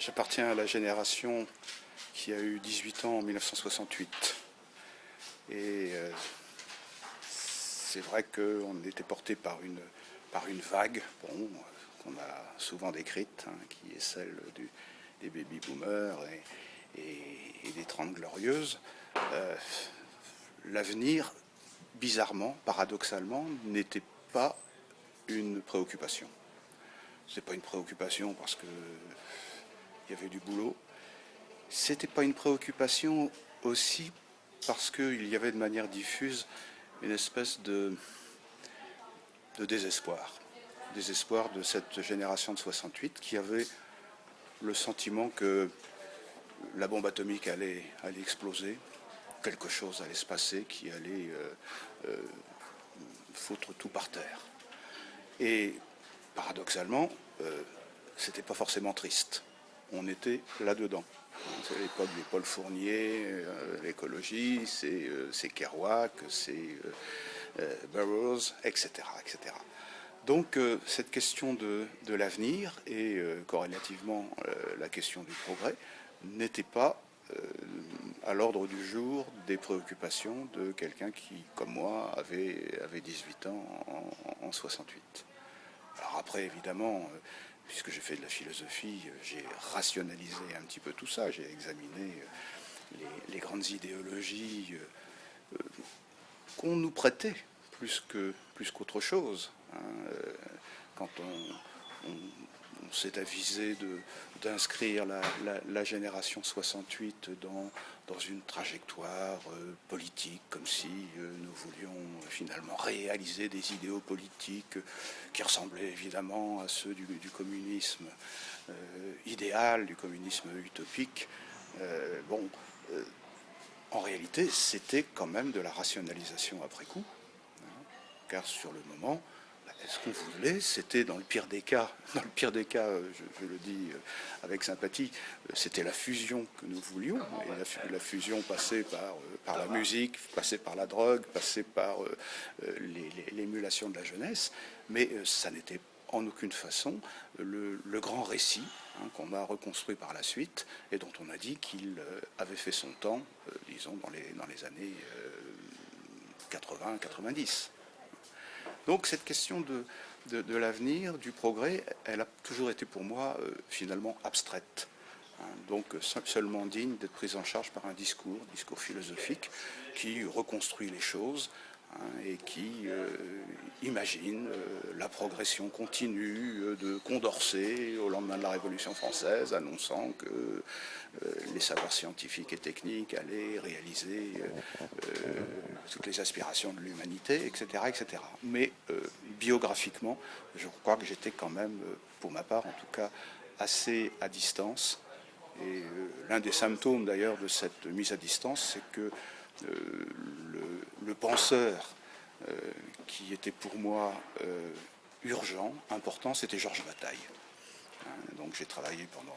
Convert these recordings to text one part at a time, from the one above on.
J'appartiens à la génération qui a eu 18 ans en 1968. Et c'est vrai qu'on était porté par une vague qu'on a souvent décrite, qui est celle des baby-boomers et des 30 glorieuses. L'avenir, bizarrement, paradoxalement, n'était pas une préoccupation. Ce n'est pas une préoccupation parce qu'il y avait du boulot. C'était pas une préoccupation aussi parce qu'il y avait de manière diffuse une espèce de désespoir. Désespoir de cette génération de 68 qui avait le sentiment que la bombe atomique allait exploser, quelque chose allait se passer qui allait foutre tout par terre. Et paradoxalement, c'était pas forcément triste. On était là-dedans. C'est l'époque des Paul Fournier, l'écologie, c'est Kerouac, c'est Burroughs, etc., etc. Donc cette question de l'avenir et corrélativement la question du progrès n'était pas à l'ordre du jour des préoccupations de quelqu'un qui, comme moi, avait 18 ans en 68. Alors après, évidemment, puisque j'ai fait de la philosophie, j'ai rationalisé un petit peu tout ça, j'ai examiné les grandes idéologies qu'on nous prêtait plus qu'autre chose. Quand on s'est avisé d'inscrire la génération 68 dans une trajectoire politique, comme si nous voulions finalement réaliser des idéaux politiques qui ressemblaient évidemment à ceux du communisme idéal, du communisme utopique. En réalité, c'était quand même de la rationalisation après coup, car sur le moment, ce qu'on voulait, c'était dans le pire des cas, je le dis avec sympathie, c'était la fusion que nous voulions, et la fusion passait par la musique, passait par la drogue, passait par l'émulation de la jeunesse, mais ça n'était en aucune façon le grand récit qu'on a reconstruit par la suite et dont on a dit qu'il avait fait son temps, disons, dans les années 80-90. Donc cette question de l'avenir, du progrès, elle a toujours été pour moi finalement abstraite. Donc seulement digne d'être prise en charge par un discours philosophique qui reconstruit les choses et qui imagine la progression continue de Condorcet au lendemain de la Révolution française, annonçant que les savoirs scientifiques et techniques allaient réaliser toutes les aspirations de l'humanité, etc., etc. Mais biographiquement, je crois que j'étais quand même, pour ma part en tout cas, assez à distance. Et l'un des symptômes d'ailleurs de cette mise à distance, c'est que le penseur qui était pour moi urgent, important, c'était Georges Bataille. Donc j'ai travaillé pendant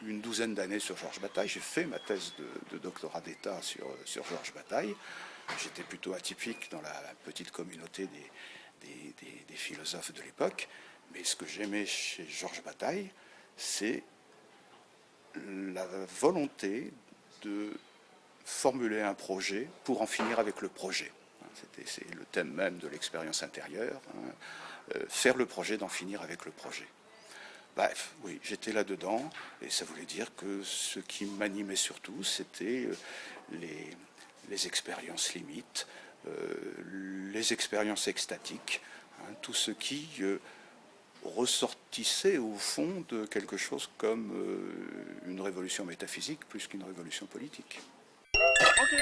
une douzaine d'années sur Georges Bataille. J'ai fait ma thèse de doctorat d'État sur Georges Bataille. J'étais plutôt atypique dans la petite communauté des philosophes de l'époque. Mais ce que j'aimais chez Georges Bataille, c'est la volonté de formuler un projet pour en finir avec le projet. C'est le thème même de l'expérience intérieure, faire le projet, d'en finir avec le projet. Bref, oui, j'étais là-dedans, et ça voulait dire que ce qui m'animait surtout, c'était les expériences limites, les expériences extatiques, tout ce qui ressortissait au fond de quelque chose comme une révolution métaphysique plus qu'une révolution politique. Okay.